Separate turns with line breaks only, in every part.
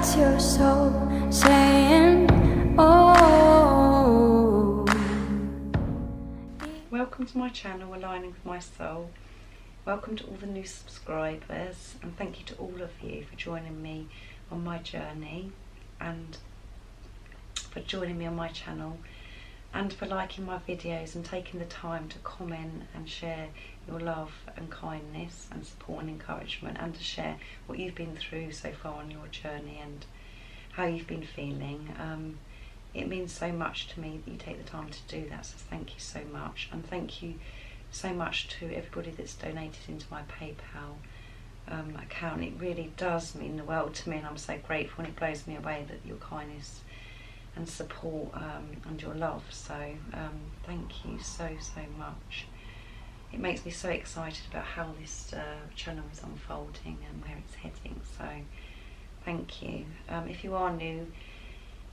What's your soul saying? Oh.
Welcome to my channel, Aligning with My Soul. Welcome to all the new subscribers, and thank you to all of you for joining me on my journey, and for joining me on my channel, and for liking my videos and taking the time to comment and share your love and kindness and support and encouragement, and to share what you've been through so far on your journey and how you've been feeling. It means so much to me that you take the time to do that, so thank you so much. And thank you so much to everybody that's donated into my PayPal account. It really does mean the world to me, and I'm so grateful, and it blows me away that your kindness and support and your love. So thank you so much. It makes me so excited about how this channel is unfolding and where it's heading, so thank you. If you are new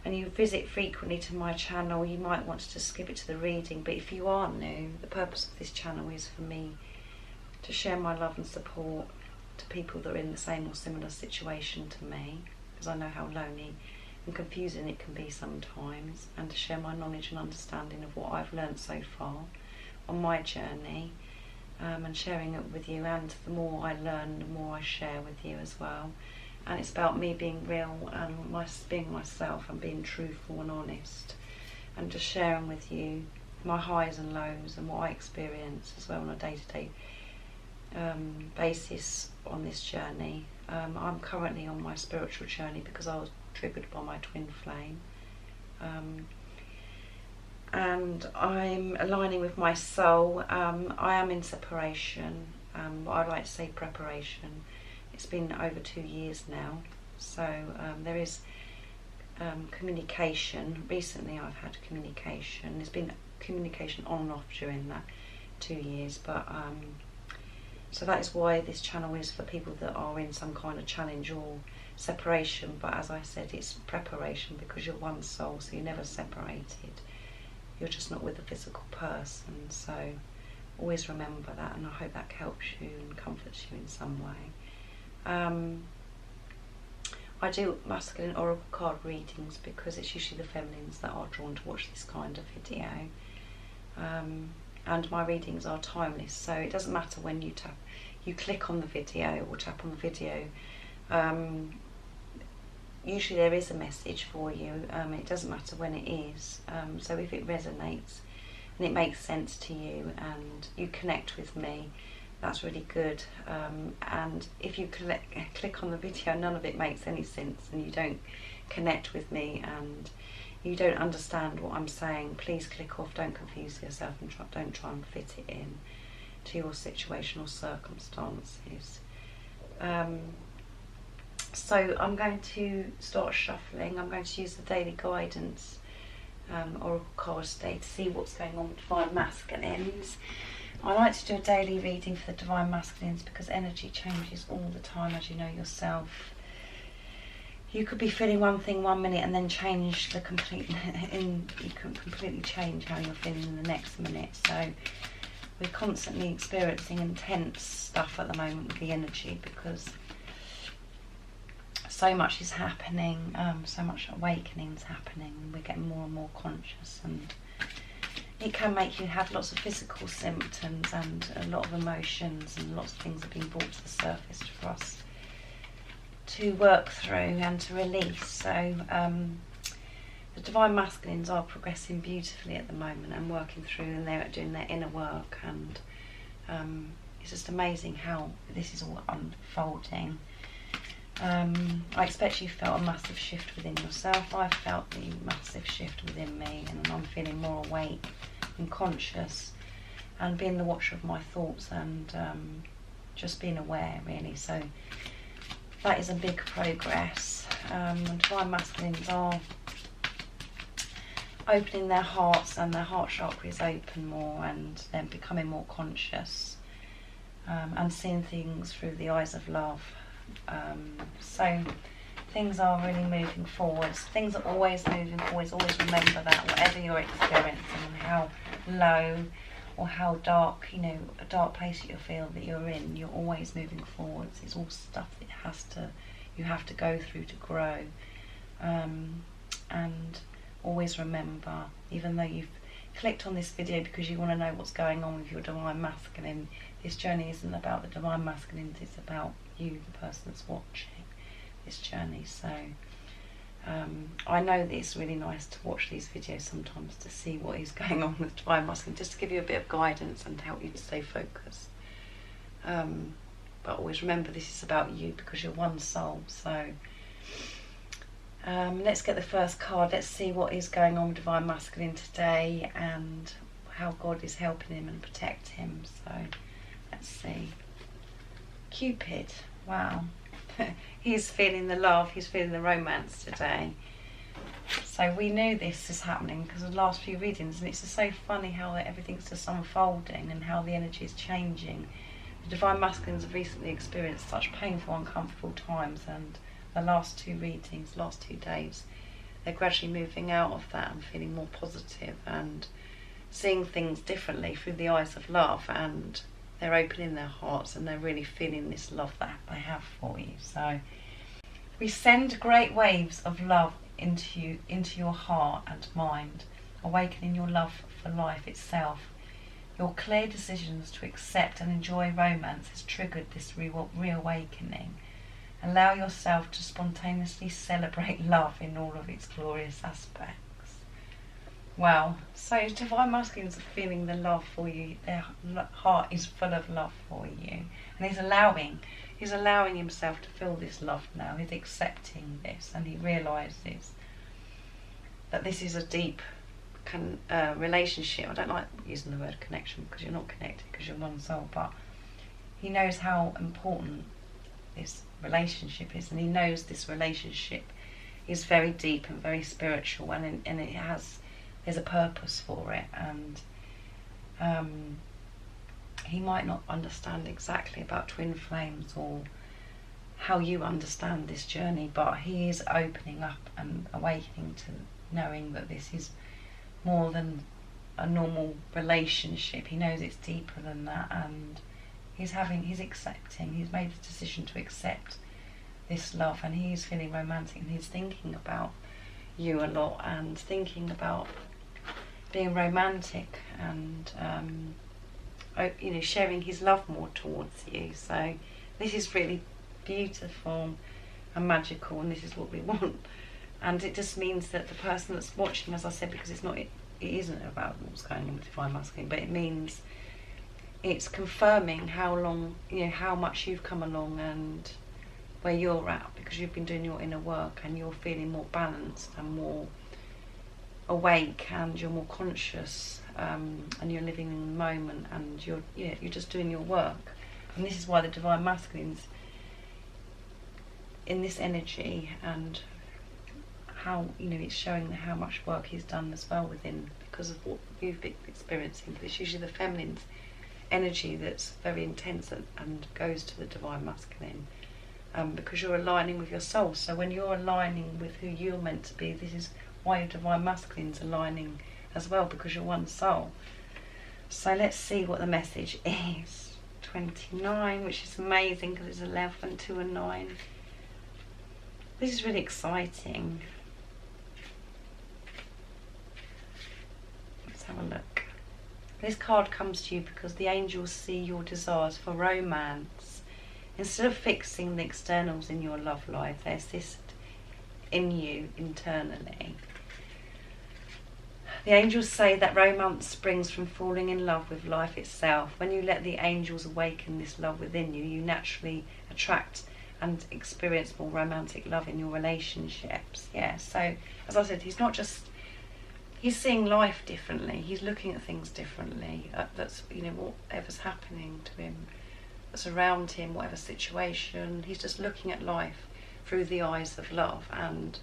and you visit frequently to my channel, you might want to just skip it to the reading, but if you are new, the purpose of this channel is for me to share my love and support to people that are in the same or similar situation to me, because I know how lonely and confusing it can be sometimes, and to share my knowledge and understanding of what I've learned so far on my journey, and sharing it with you. And the more I learn, the more I share with you as well. And it's about me being real and being myself and being truthful and honest, and just sharing with you my highs and lows and what I experience as well on a day-to-day basis on this journey. I'm currently on my spiritual journey because I was triggered by my twin flame, and I'm aligning with my soul. I am in separation, what I like to say preparation. It's been over 2 years now, so there is communication. Recently I've had communication. There's been communication on and off during that 2 years, but so that is why this channel is for people that are in some kind of challenge or separation. But as I said, it's preparation, because you're one soul, so you're never separated. You're just not with a physical person, so always remember that, and I hope that helps you and comforts you in some way. I do masculine oracle card readings because it's usually the feminines that are drawn to watch this kind of video, and my readings are timeless, so it doesn't matter when you click on the video or tap on the video. Usually there is a message for you. It doesn't matter when it is, so if it resonates and it makes sense to you and you connect with me, that's really good. And if you click on the video and none of it makes any sense and you don't connect with me and you don't understand what I'm saying, please click off. Don't confuse yourself, and don't try and fit it in to your situation or circumstances. So I'm going to start shuffling. I'm going to use the daily guidance oracle cards today to see what's going on with Divine Masculines. I like to do a daily reading for the Divine Masculines because energy changes all the time, as you know yourself. You could be feeling one thing 1 minute and then change you can completely change how you're feeling in the next minute. So we're constantly experiencing intense stuff at the moment with the energy, because so much is happening, so much awakening is happening. We're getting more and more conscious, and it can make you have lots of physical symptoms and a lot of emotions, and lots of things are being brought to the surface for us to work through and to release. So the Divine Masculines are progressing beautifully at the moment and working through, and they're doing their inner work, and it's just amazing how this is all unfolding. I expect you felt a massive shift within yourself. I've felt the massive shift within me, and I'm feeling more awake and conscious and being the watcher of my thoughts, and just being aware, really. So that is a big progress. Divine Masculines are opening their hearts, and their heart chakra is open more, and they're becoming more conscious, and seeing things through the eyes of love. So things are really moving forwards. Things are always moving forwards. Always remember that, whatever you're experiencing and how low or how dark, a dark place that you feel that you're in, you're always moving forwards. It's all stuff that you have to go through to grow. And always remember, even though you've clicked on this video because you want to know what's going on with your Divine Masculine, this journey isn't about the Divine Masculine, it's about you, the person that's watching this journey. So I know that it's really nice to watch these videos sometimes to see what is going on with Divine Masculine, just to give you a bit of guidance and help you to stay focused. But always remember, this is about you because you're one soul. So let's get the first card. Let's see what is going on with Divine Masculine today and how God is helping him and protect him. So let's see. Cupid. Wow. He's feeling the love, he's feeling the romance today. So we knew this is happening because of the last few readings, and it's just so funny how everything's just unfolding and how the energy is changing. The Divine Masculines have recently experienced such painful, uncomfortable times, and the last two readings, last 2 days, they're gradually moving out of that and feeling more positive and seeing things differently through the eyes of love, and they're opening their hearts and they're really feeling this love that they have for you. So we send great waves of love into your heart and mind, awakening your love for life itself. Your clear decisions to accept and enjoy romance has triggered this reawakening. Allow yourself to spontaneously celebrate love in all of its glorious aspects. Wow, so Divine Masculines are feeling the love for you. Their heart is full of love for you, and he's allowing himself to feel this love now. He's accepting this, and he realises that this is a deep relationship. I don't like using the word connection because you're not connected because you're one soul, but he knows how important this relationship is, and he knows this relationship is very deep and very spiritual, and there's a purpose for it, and he might not understand exactly about twin flames or how you understand this journey, but he is opening up and awakening to knowing that this is more than a normal relationship. He knows it's deeper than that, and he's accepting, he's made the decision to accept this love, and he's feeling romantic, and he's thinking about you a lot and thinking about being romantic and sharing his love more towards you. So this is really beautiful and magical, and this is what we want. And it just means that the person that's watching, as I said, because it isn't about what's going on with Divine Masculine, but it means it's confirming how much you've come along and where you're at, because you've been doing your inner work and you're feeling more balanced and more awake, and you're more conscious, and you're living in the moment, and you're just doing your work. And this is why the Divine Masculines in this energy, and how it's showing how much work he's done as well within, because of what you've been experiencing. But it's usually the feminine's energy that's very intense and goes to the Divine Masculine, because you're aligning with your soul. So when you're aligning with who you're meant to be, this is why your Divine Masculine's aligning as well, because you're one soul. So let's see what the message is. 29, which is amazing because it's 11, 2 and 9. This is really exciting. Let's have a look. This card comes to you because the angels see your desires for romance. Instead of fixing the externals in your love life, they assist in you internally. The angels say that romance springs from falling in love with life itself. When you let the angels awaken this love within you, you naturally attract and experience more romantic love in your relationships. Yeah, so as I said, he's seeing life differently. He's looking at things differently. That's whatever's happening to him, that's around him, whatever situation, he's just looking at life through the eyes of love, and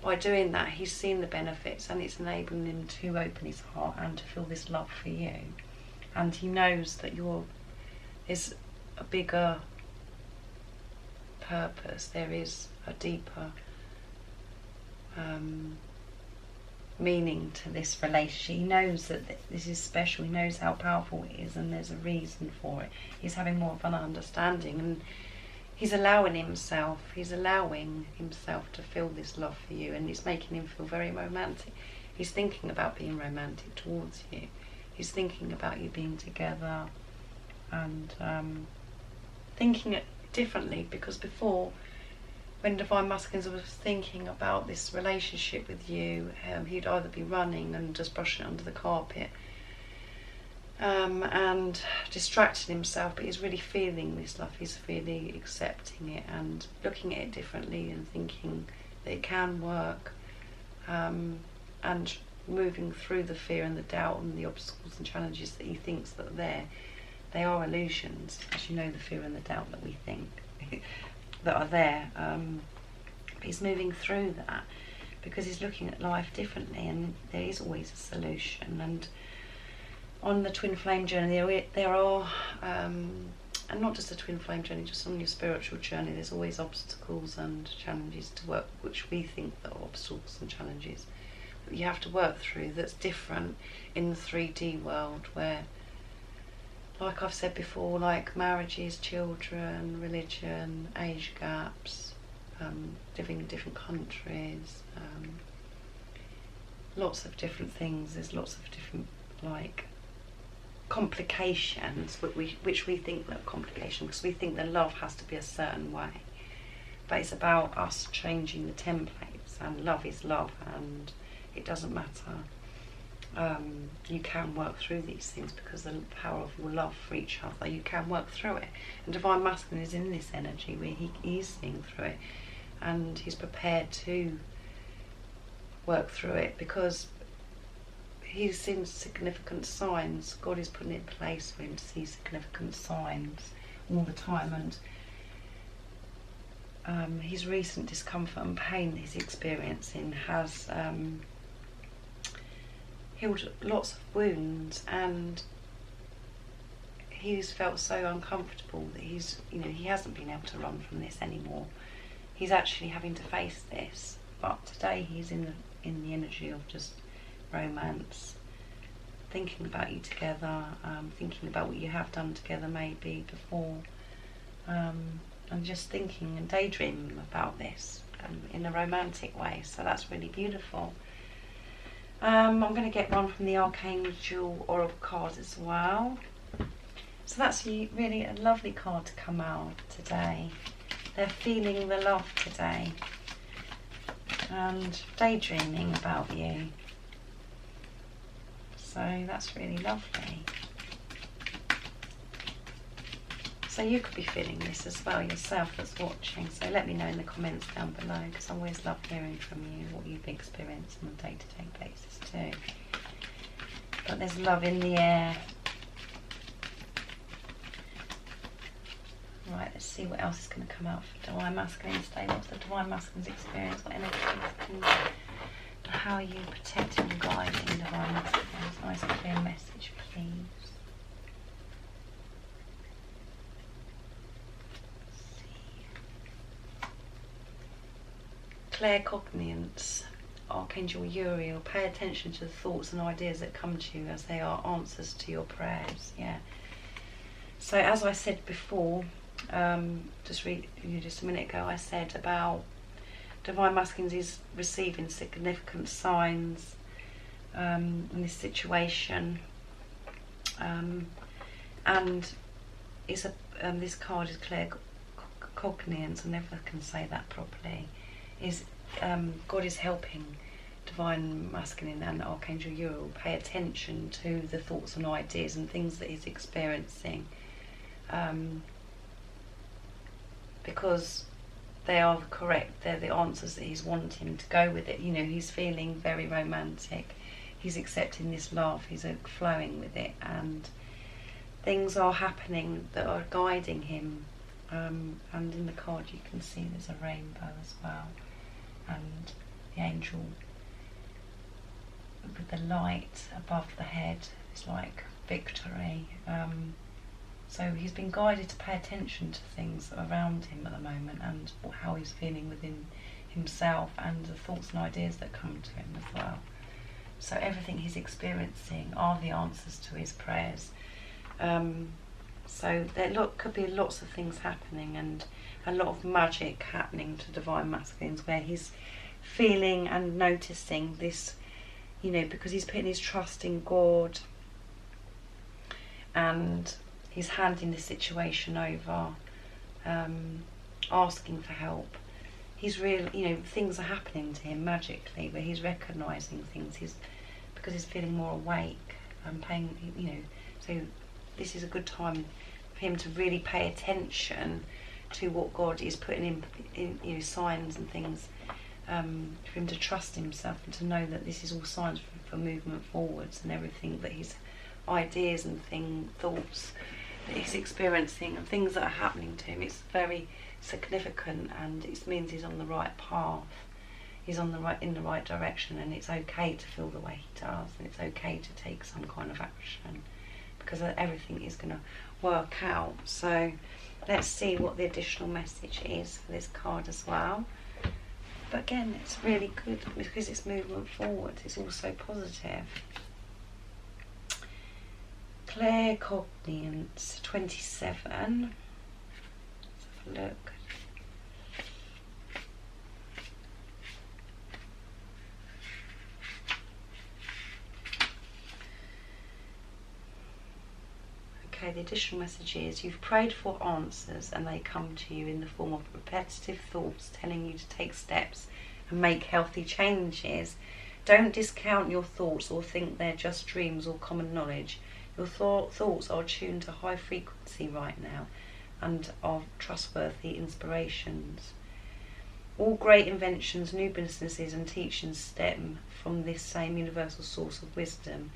by doing that he's seen the benefits, and it's enabling him to open his heart and to feel this love for you. And he knows that there's a bigger purpose, there is a deeper meaning to this relationship. He knows that this is special, he knows how powerful it is, and there's a reason for it. He's having more of an understanding, and he's allowing himself to feel this love for you, and it's making him feel very romantic. He's thinking about being romantic towards you. He's thinking about you being together, and thinking it differently, because before, when Divine Masculine was thinking about this relationship with you, he'd either be running and just brushing it under the carpet, and distracting himself, but he's really feeling this love. He's really accepting it and looking at it differently and thinking that it can work, and moving through the fear and the doubt and the obstacles and challenges that he thinks that are there. They are illusions, as you know, the fear and the doubt that we think that are there. But he's moving through that because he's looking at life differently, and there is always a solution. And on the twin flame journey, there are, and not just the twin flame journey, just on your spiritual journey, there's always obstacles and challenges to work, which we think that are obstacles and challenges that you have to work through, that's different in the 3D world, where, like I've said before, like marriages, children, religion, age gaps, living in different countries, lots of different things. There's lots of different, like, complications, which we think that complications, because we think that love has to be a certain way. But it's about us changing the templates, and love is love, and it doesn't matter. You can work through these things because of the power of your love for each other. You can work through it, and Divine Masculine is in this energy where he is seeing through it, and he's prepared to work through it because he's seen significant signs. God is putting it in place for him to see significant signs all the time, and his recent discomfort and pain that he's experiencing has healed lots of wounds, and he's felt so uncomfortable that he hasn't been able to run from this anymore. He's actually having to face this, but today he's in the energy of just romance, thinking about you together, thinking about what you have done together maybe before, and just thinking and daydreaming about this in a romantic way. So that's really beautiful. I'm going to get one from the Archangel Oracle card as well. So that's really a lovely card to come out today. They're feeling the love today and daydreaming about you. So that's really lovely. So you could be feeling this as well yourself that's watching. So let me know in the comments down below, because I always love hearing from you what you've experienced on a day-to-day basis too. But there's love in the air. Right, let's see what else is going to come out for Divine Masculine today. What's the Divine Masculine's experience? What energy is, how are you protecting and guiding Divine Masculine? Nice clear message, please. Claircognizance, Archangel Uriel, pay attention to the thoughts and ideas that come to you as they are answers to your prayers. Yeah. So as I said before, just a minute ago, I said about Divine Masculine is receiving significant signs in this situation, and it's this card is claircognizance. I never can say that properly. God is helping Divine Masculine and Archangel Uriel pay attention to the thoughts and ideas and things that he's experiencing, because they are correct. They're the answers that he's wanting to go with it. You know, he's feeling very romantic. He's accepting this love. He's flowing with it, and things are happening that are guiding him. And in the card you can see there's a rainbow as well, and the angel with the light above the head is like victory. So he's been guided to pay attention to things around him at the moment, and how he's feeling within himself, and the thoughts and ideas that come to him as well. So everything he's experiencing are the answers to his prayers. So there could be lots of things happening, and a lot of magic happening to divine masculines, where he's feeling and noticing this, you know, because he's putting his trust in God and he's handing the situation over, asking for help. He's really, you know, things are happening to him magically, but he's recognising things. Because he's feeling more awake and paying, you know. So this is a good time for him to really pay attention to what God is putting in you know, signs and things, for him to trust himself and to know that this is all signs for movement forwards, and everything that his ideas and thoughts that he's experiencing and things that are happening to him, it's very significant, and it means he's on the right path. He's in the right direction, and it's okay to feel the way he does, and it's okay to take some kind of action, because everything is going to work out. So let's see what the additional message is for this card as well. But again, it's really good because it's movement forward. It's also positive. Claircognizance 27. Let's have a look. Okay, the additional message is you've prayed for answers and they come to you in the form of repetitive thoughts telling you to take steps and make healthy changes. Don't discount your thoughts or think they're just dreams or common knowledge. Your thoughts are tuned to high frequency right now and are trustworthy inspirations. All great inventions, new businesses and teachings stem from this same universal source of wisdom.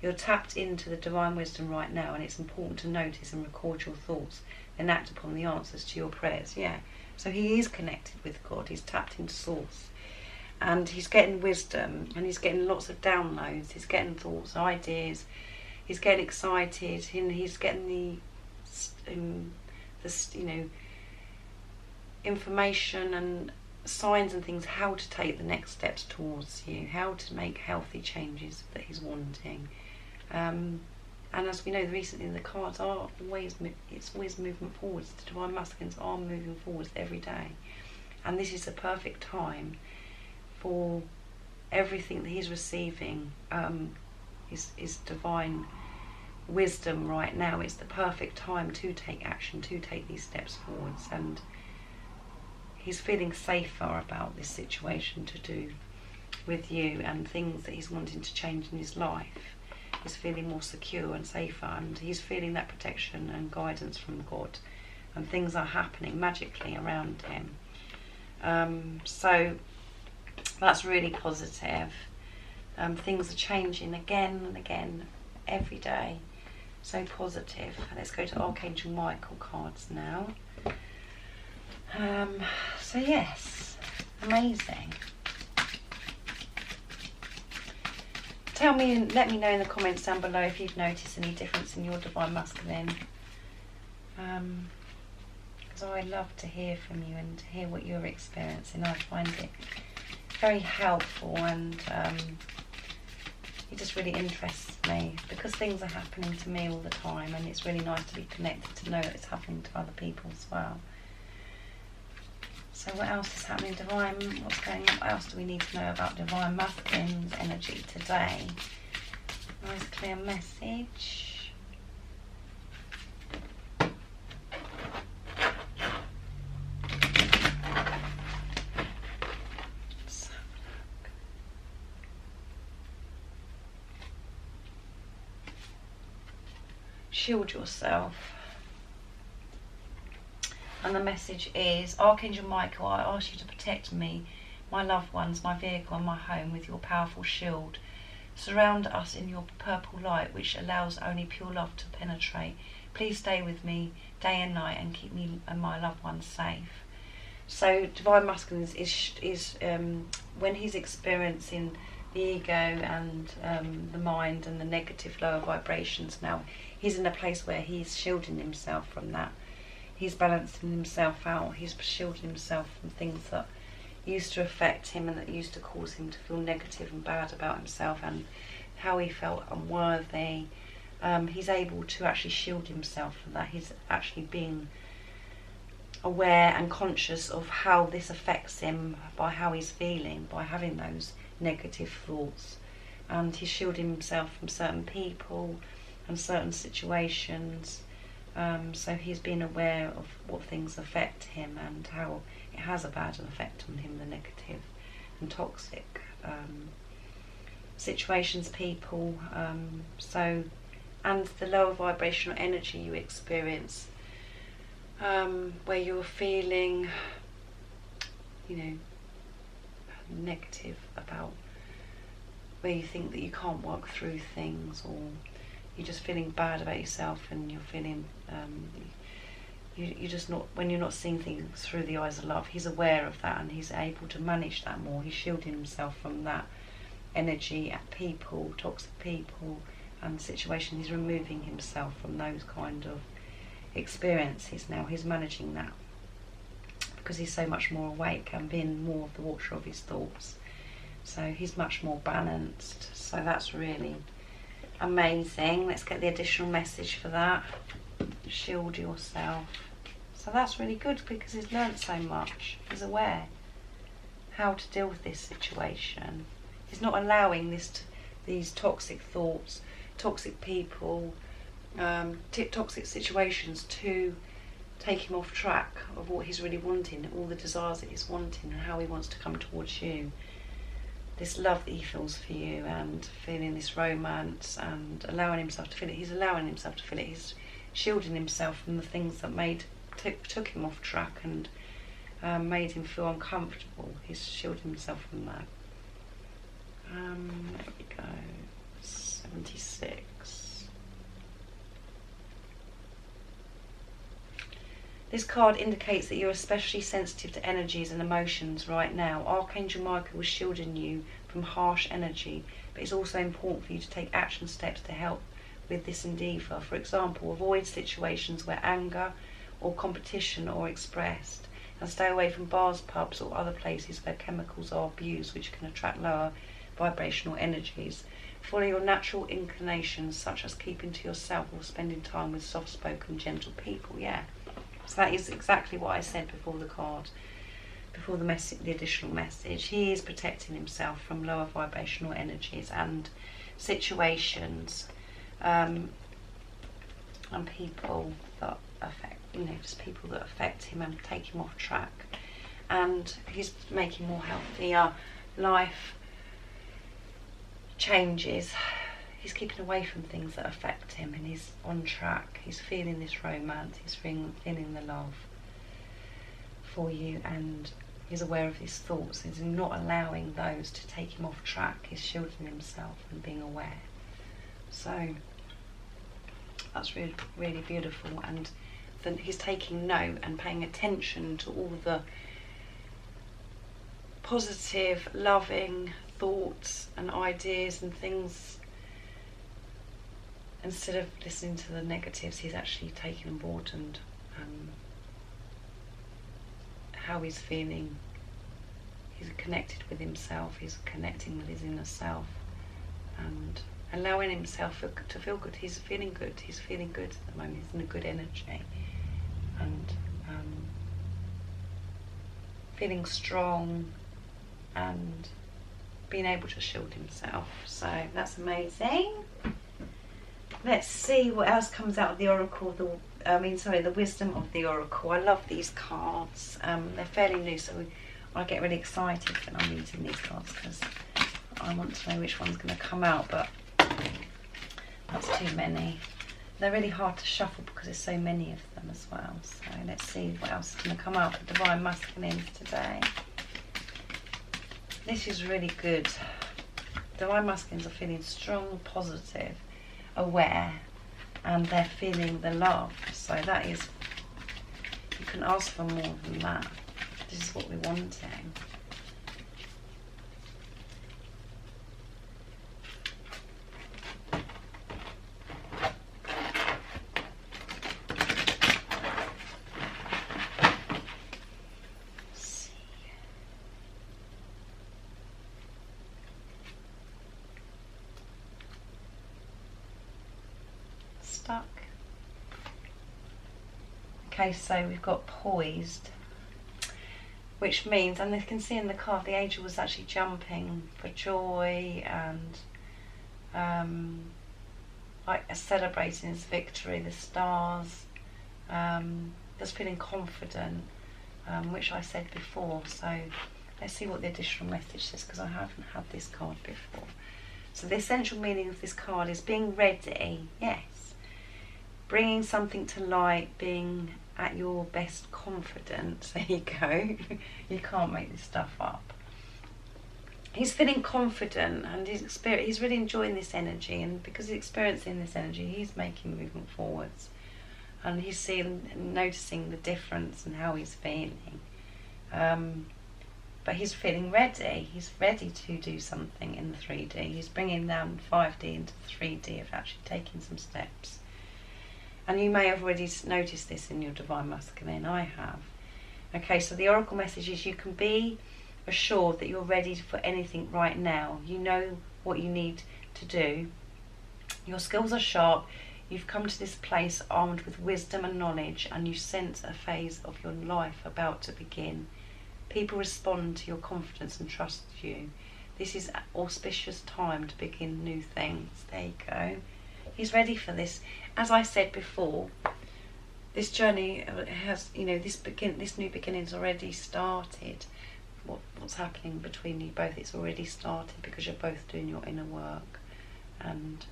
You're tapped into the divine wisdom right now, and it's important to notice and record your thoughts and act upon the answers to your prayers. Yeah, so he is connected with God. He's tapped into source, and he's getting wisdom, and he's getting lots of downloads. He's getting thoughts, ideas. He's getting excited, and he's getting the you know, information and signs and things, how to take the next steps towards you, how to make healthy changes that he's wanting. And as we know, recently the cards are always, it's always movement forwards. The divine masculines are moving forwards every day, and this is a perfect time for everything that he's receiving. His divine wisdom right now. It's the perfect time to take action, to take these steps forwards, and he's feeling safer about this situation to do with you and things that he's wanting to change in his life. He's feeling more secure and safer, and he's feeling that protection and guidance from God, and things are happening magically around him. So that's really positive. Things are changing again and again every day. So positive. Let's go to Archangel Michael cards now. So yes, amazing. Tell me and let me know in the comments down below if you've noticed any difference in your divine masculine. Because I love to hear from you and to hear what you're experiencing. I find it very helpful, and it just really interests me because things are happening to me all the time, and it's really nice to be connected to know that it's happening to other people as well. So what else is happening divine? What's going on? What else do we need to know about divine masculine's energy today? Nice clear message. Shield yourself. And the message is, Archangel Michael, I ask you to protect me, my loved ones, my vehicle and my home with your powerful shield. Surround us in your purple light, which allows only pure love to penetrate. Please stay with me day and night and keep me and my loved ones safe. So divine masculine is when he's experiencing the ego and the mind and the negative lower vibrations, now he's in a place where he's shielding himself from that. He's balancing himself out. He's shielding himself from things that used to affect him and that used to cause him to feel negative and bad about himself, and how he felt unworthy, he's able to actually shield himself from that. He's actually being aware and conscious of how this affects him by how he's feeling, by having those negative thoughts. And he's shielding himself from certain people and certain situations. So he's been aware of what things affect him and how it has a bad effect on him, the negative and toxic situations, people. And the lower vibrational energy you experience, where you're feeling, negative about, where you think that you can't work through things, or you're just feeling bad about yourself, and you're feeling you're just not, when you're not seeing things through the eyes of love. He's aware of that, and he's able to manage that more. He's shielding himself from that energy at people, toxic people and situations. He's removing himself from those kind of experiences now. He's managing that because he's so much more awake and being more of the watcher of his thoughts. So he's much more balanced. So that's really amazing. Let's get the additional message for that. Shield yourself. So that's really good, because he's learnt so much. He's aware how to deal with this situation. He's not allowing these toxic thoughts, toxic people, toxic situations to take him off track of what he's really wanting, all the desires that he's wanting, and how he wants to come towards you. This love that he feels for you, and feeling this romance, and allowing himself to feel it. He's allowing himself to feel it. He's shielding himself from the things that took him off track and made him feel uncomfortable. He's shielding himself from that. There we go. 76. This card indicates that you're especially sensitive to energies and emotions right now. Archangel Michael was shielding you from harsh energy, but it's also important for you to take action steps to help with this endeavour. For example, avoid situations where anger or competition are expressed, and stay away from bars, pubs or other places where chemicals are abused, which can attract lower vibrational energies. Follow your natural inclinations, such as keeping to yourself or spending time with soft-spoken, gentle people. Yeah, so that is exactly what I said before the card, before the additional message. He is protecting himself from lower vibrational energies and situations, and people that affect, just people that affect him and take him off track. And he's making more healthier life changes. He's keeping away from things that affect him, and he's on track. He's feeling this romance, he's feeling the love for you, and he's aware of his thoughts. He's not allowing those to take him off track. He's shielding himself and being aware. So that's really, really beautiful. And then he's taking note and paying attention to all the positive, loving thoughts and ideas and things. Instead of listening to the negatives, he's actually taking on board and how he's feeling. He's connected with himself, he's connecting with his inner self, and allowing himself to feel good. He's feeling good at the moment. He's in a good energy, and feeling strong and being able to shield himself. So that's amazing. Let's see what else comes out of the Oracle, the Wisdom of the Oracle. I love these cards. They're fairly new, so I get really excited when I'm reading these cards, because I want to know which one's going to come out, but that's too many. They're really hard to shuffle because there's so many of them as well. So let's see what else is going to come out for Divine Masculines today. This is really good. Divine Masculines are feeling strong, positive, aware, and they're feeling the love. So that is, you can ask for more than that. This is what we're wanting. stuck. Okay, so we've got Poised, which means, and you can see in the card, the angel was actually jumping for joy and like celebrating his victory, the stars, just feeling confident, which I said before. So let's see what the additional message says, because I haven't had this card before. So the essential meaning of this card is being ready, yes, bringing something to light, being at your best confidence. There you go. You can't make this stuff up. He's feeling confident and he's really enjoying this energy, and because he's experiencing this energy, he's making movement forwards, and he's seeing and noticing the difference in how he's feeling. But he's feeling ready. He's ready to do something in the 3D. He's bringing down 5D into 3D of actually taking some steps. And you may have already noticed this in your Divine Masculine. I have. Okay, so the Oracle message is you can be assured that you're ready for anything right now. You know what you need to do. Your skills are sharp. You've come to this place armed with wisdom and knowledge, and you sense a phase of your life about to begin. People respond to your confidence and trust you. This is an auspicious time to begin new things. There you go. He's ready for this. As I said before, this journey has, you know, this new beginning's already started. What's happening between you both, it's already started, because you're both doing your inner work. And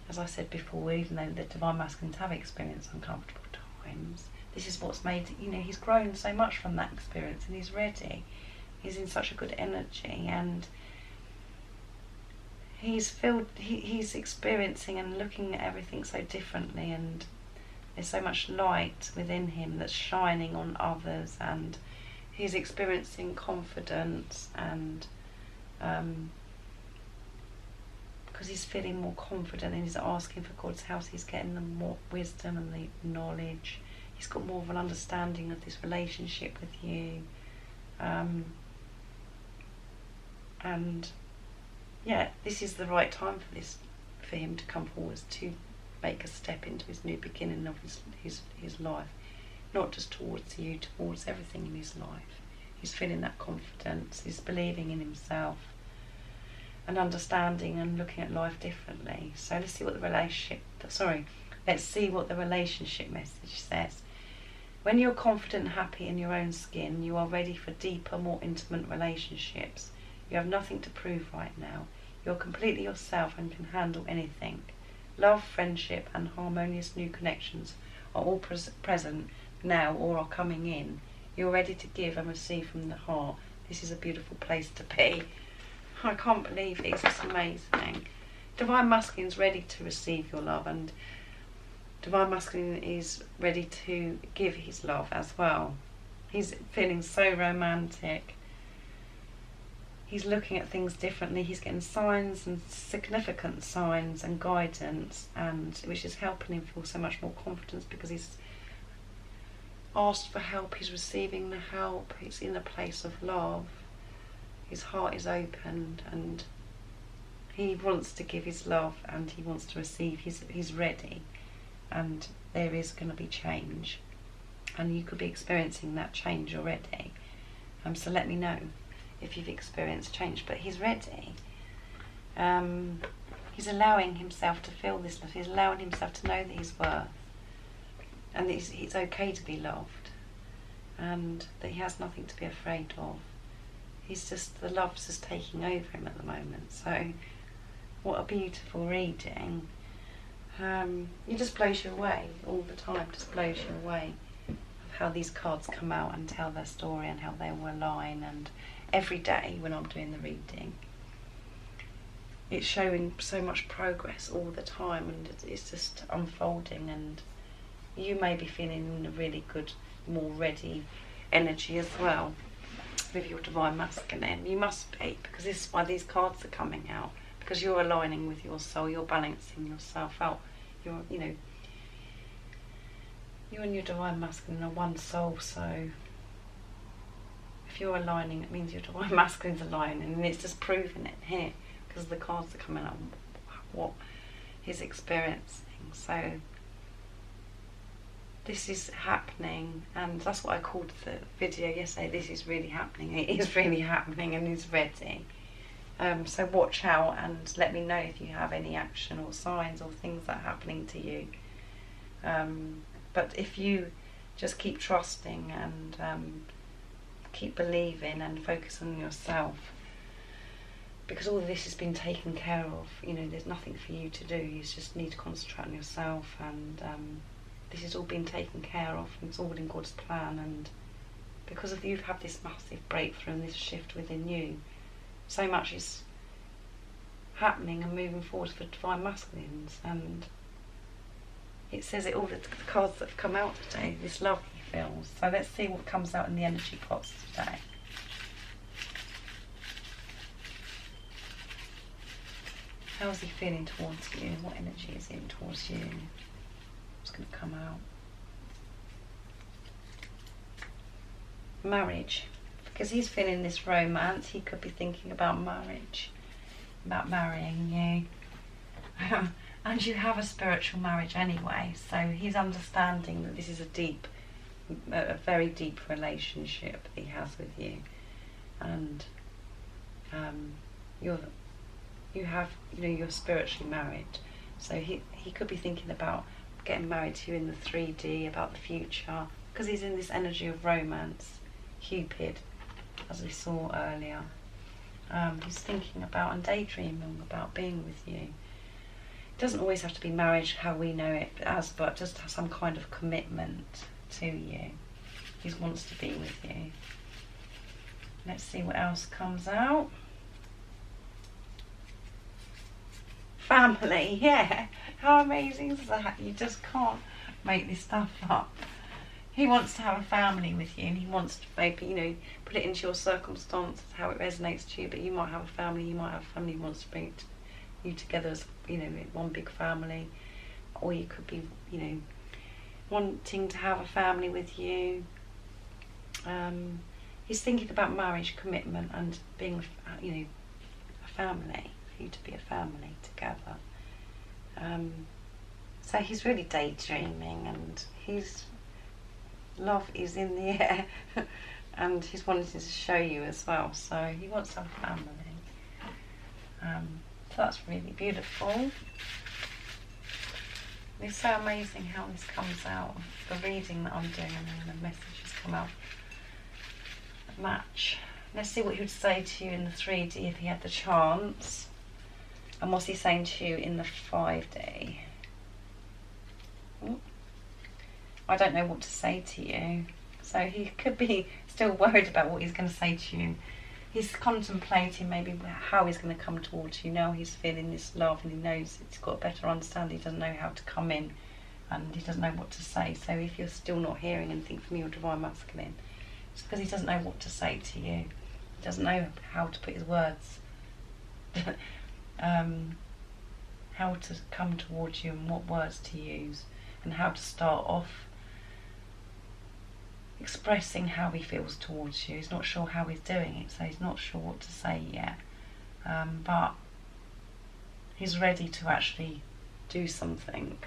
as I said before, even though the Divine Masculines have experienced uncomfortable times, this is what's made, you know, he's grown so much from that experience, and he's ready. He's in such a good energy, and he's experiencing and looking at everything so differently, and there's so much light within him that's shining on others, and he's experiencing confidence, and because he's feeling more confident and he's asking for God's help, he's getting the more wisdom and the knowledge. He's got more of an understanding of this relationship with you, and yeah, this is the right time for him to come forward, to make a step into his new beginning of his life, not just towards you, towards everything in his life. He's feeling that confidence. He's believing in himself and understanding and looking at life differently. So let's see what the relationship message says. When you're confident and happy in your own skin, you are ready for deeper, more intimate relationships. You have nothing to prove right now. You're completely yourself and can handle anything. Love, friendship and harmonious new connections are all present now or are coming in. You're ready to give and receive from the heart. This is a beautiful place to be. I can't believe this. It's amazing. Divine Masculine is ready to receive your love, and Divine Masculine is ready to give his love as well. He's feeling so romantic. He's looking at things differently. He's getting signs and significant signs and guidance, and which is helping him feel so much more confidence, because he's asked for help. He's receiving the help. He's in a place of love. His heart is opened, and he wants to give his love, and he wants to receive. He's ready, and there is going to be change, and you could be experiencing that change already. So let me know if you've experienced change. But he's ready. He's allowing himself to feel this love. He's allowing himself to know that he's worth, and that it's okay to be loved, and that he has nothing to be afraid of. The love's just taking over him at the moment. So what a beautiful reading. It just blows you away all the time, just blows you away of how these cards come out and tell their story and how they all align. And every day when I'm doing the reading, it's showing so much progress all the time, and it's just unfolding. And you may be feeling a really good, more ready energy as well with your Divine Masculine. You must be, because this is why these cards are coming out, because you're aligning with your soul, you're balancing yourself out. You and your Divine Masculine are one soul, so if you're aligning, it means your Divine Masculine's aligning, and it's just proving it here, because the cards are coming out what he's experiencing. So this is happening, and that's what I called the video yesterday. This is really happening. It is really happening and is ready. So watch out and let me know if you have any action or signs or things that are happening to you. But if you just keep trusting and keep believing and focus on yourself, because all of this has been taken care of, you know, there's nothing for you to do. You just need to concentrate on yourself, and this has all been taken care of, and it's all in God's plan. And because of you've had this massive breakthrough and this shift within you, so much is happening and moving forward for divine masculines. And it says it all, the cards that have come out today, this love he feels. So let's see what comes out in the energy pots today. How's he feeling towards you? What energy is in towards you? What's going to come out? Marriage. Because he's feeling this romance, he could be thinking about marriage, about marrying you. And you have a spiritual marriage anyway, so he's understanding that this is a very deep relationship that he has with you. And you're spiritually married. So he could be thinking about getting married to you in the 3D, about the future, because he's in this energy of romance, Cupid, as we saw earlier. He's thinking about and daydreaming about being with you. It doesn't always have to be marriage how we know it as, but just have some kind of commitment to you. He wants to be with you. Let's see what else comes out. Family, yeah. How amazing is that? You just can't make this stuff up. He wants to have a family with you, and he wants to maybe, you know, put it into your circumstances, how it resonates to you. But you might have a family, you might have a family who wants to bring you together as, you know, one big family. Or you could be, you know, wanting to have a family with you. He's thinking about marriage, commitment, and being, you know, a family. For you to be a family together. So he's really daydreaming, and his love is in the air, and he's wanting to show you as well. So he wants to have a family. So that's really beautiful. It's so amazing how this comes out. The reading that I'm doing, and then the messages come out. Match. Let's see what he would say to you in the 3D if he had the chance. And what's he saying to you in the 5D? I don't know what to say to you. So he could be still worried about what he's going to say to you. He's contemplating maybe how he's going to come towards you. Now he's feeling this love, and he knows he's got a better understanding. He doesn't know how to come in, and he doesn't know what to say. So if you're still not hearing anything from your divine masculine, it's because he doesn't know what to say to you. He doesn't know how to put his words how to come towards you and what words to use, and how to start off expressing how he feels towards you. He's not sure how he's doing it, so he's not sure what to say yet, but he's ready to actually do something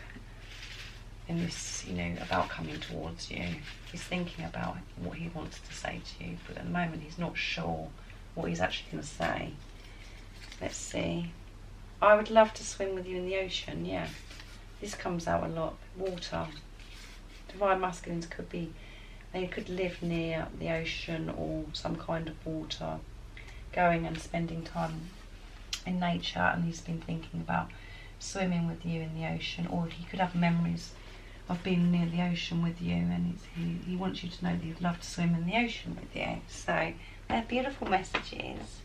in this, you know, about coming towards you. He's thinking about what he wants to say to you, but at the moment he's not sure what he's actually going to say. Let's see. I would love to swim with you in the ocean, yeah. This comes out a lot. Water. Divine masculines could be, they could live near the ocean or some kind of water, going and spending time in nature, and he's been thinking about swimming with you in the ocean, or he could have memories of being near the ocean with you, and he wants you to know that he'd love to swim in the ocean with you. So they're beautiful messages.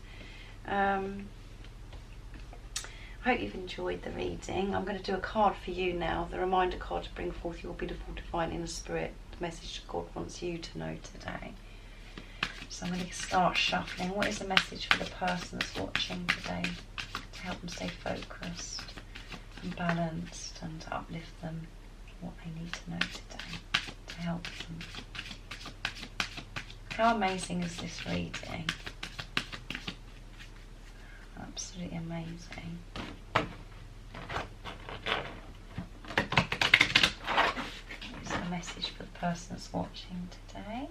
I hope you've enjoyed the reading. I'm going to do a card for you now, the reminder card to bring forth your beautiful divine inner spirit, the message God wants you to know today. So I'm going to start shuffling. What is the message for the person that's watching today to help them stay focused and balanced, and to uplift them, what they need to know today to help them? How amazing is this reading? Absolutely amazing. message for the person that's watching today?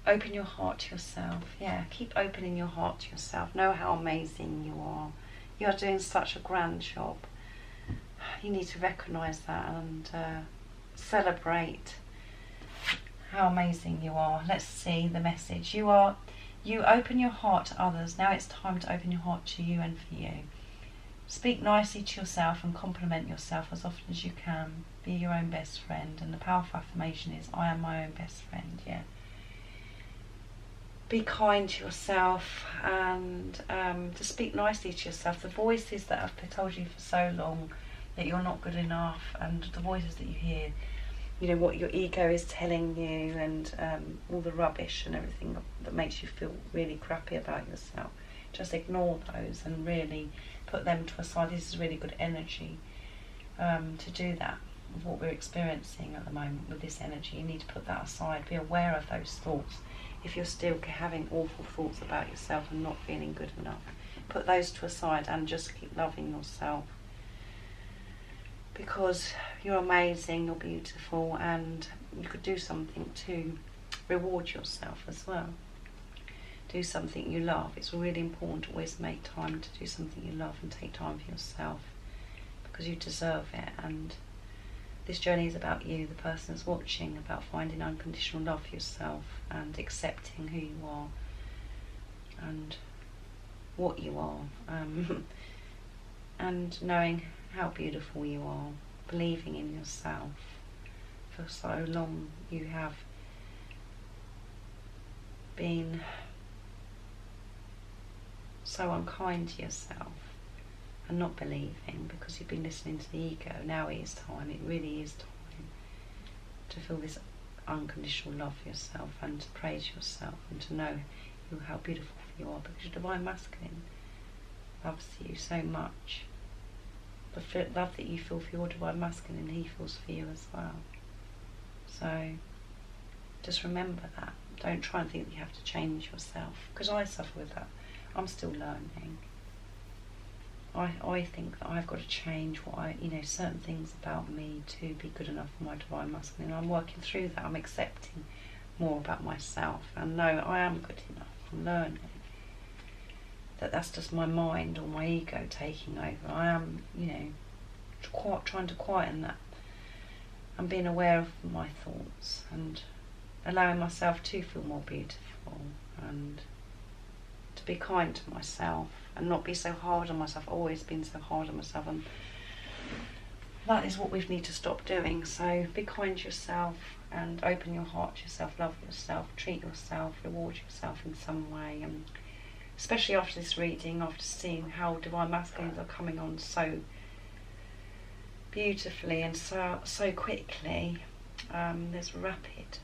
Open your heart to yourself. Yeah, keep opening your heart to yourself. Know how amazing you are. You are doing such a grand job. You need to recognise that and celebrate how amazing you are. Let's see the message. You open your heart to others. Now it's time to open your heart to you and for you. Speak nicely to yourself and compliment yourself as often as you can. Be your own best friend. And the powerful affirmation is, I am my own best friend. Yeah. Be kind to yourself and to speak nicely to yourself. The voices that have told you for so long that you're not good enough, and the voices that you hear, you know, what your ego is telling you, and all the rubbish and everything that makes you feel really crappy about yourself. Just ignore those and really put them to a side. This is really good energy to do that. Of what we're experiencing at the moment with this energy, you need to put that aside. Be aware of those thoughts. If you're still having awful thoughts about yourself and not feeling good enough, put those to a side and just keep loving yourself, because you're amazing, you're beautiful, and you could do something to reward yourself as well. Do something you love. It's really important to always make time to do something you love and take time for yourself, because you deserve it. And this journey is about you, the person that's watching, about finding unconditional love for yourself and accepting who you are and what you are, and knowing how beautiful you are, believing in yourself. For so long you have been so unkind to yourself and not believing because you've been listening to the ego. Now it is time, it really is time to feel this unconditional love for yourself and to praise yourself and to know how beautiful you are, because your divine masculine loves you so much. The love that you feel for your divine masculine, he feels for you as well. So just remember that. Don't try and think that you have to change yourself, because I suffer with that. I'm still learning. I think that I've got to change certain things about me to be good enough for my divine masculine. I'm working through that. I'm accepting more about myself and know I am good enough. I'm learning that that's just my mind or my ego taking over. I am, trying to quieten that and being aware of my thoughts and allowing myself to feel more beautiful and to be kind to myself and not be so hard on myself. I've always been so hard on myself, and that is what we need to stop doing. So be kind to yourself and open your heart to yourself, love yourself, treat yourself, reward yourself in some way. And especially after this reading, after seeing how divine masculines are coming on so beautifully and so quickly, there's rapid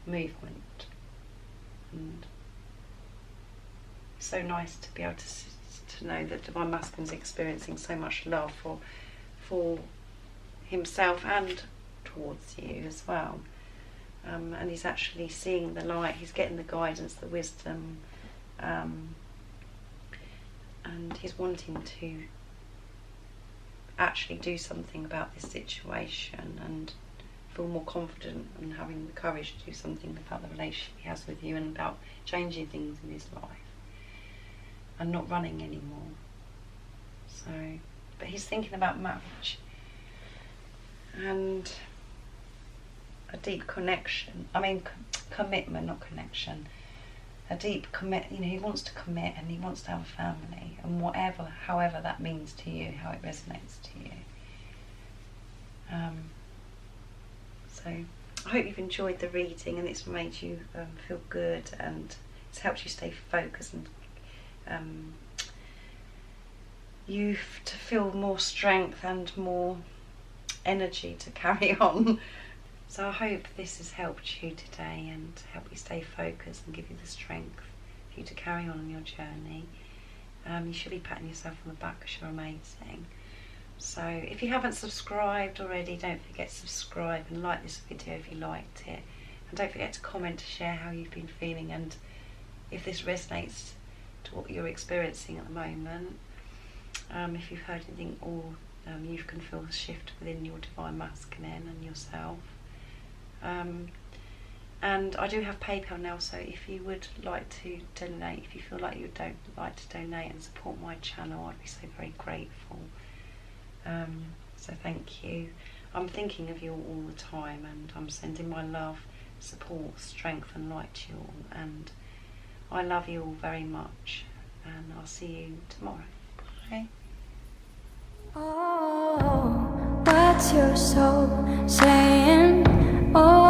movement, and it's so nice to be able to know that divine masculine is experiencing so much love for himself and towards you as well, and he's actually seeing the light, he's getting the guidance, the wisdom, and he's wanting to actually do something about this situation and feel more confident and having the courage to do something about the relationship he has with you and about changing things in his life and not running anymore. So, but he's thinking about marriage and a deep connection. Commitment, not connection. A deep he wants to commit and he wants to have a family, and however that means to you, how it resonates to you. So I hope you've enjoyed the reading and it's made you feel good and it's helped you stay focused and you to feel more strength and more energy to carry on. So I hope this has helped you today and help you stay focused and give you the strength for you to carry on your journey. You should be patting yourself on the back because you're amazing. So if you haven't subscribed already, don't forget to subscribe and like this video if you liked it. And don't forget to comment to share how you've been feeling and if this resonates to what you're experiencing at the moment. if you've heard anything, or you can feel a shift within your divine masculine and yourself. And I do have PayPal now, so if you would like to donate, if you feel like you would like to donate and support my channel, I'd be so very grateful. So thank you. I'm thinking of you all the time, and I'm sending my love, support, strength and light to you all, and I love you all very much, and I'll see you tomorrow. Bye.
Oh, what's your soul saying? Oh.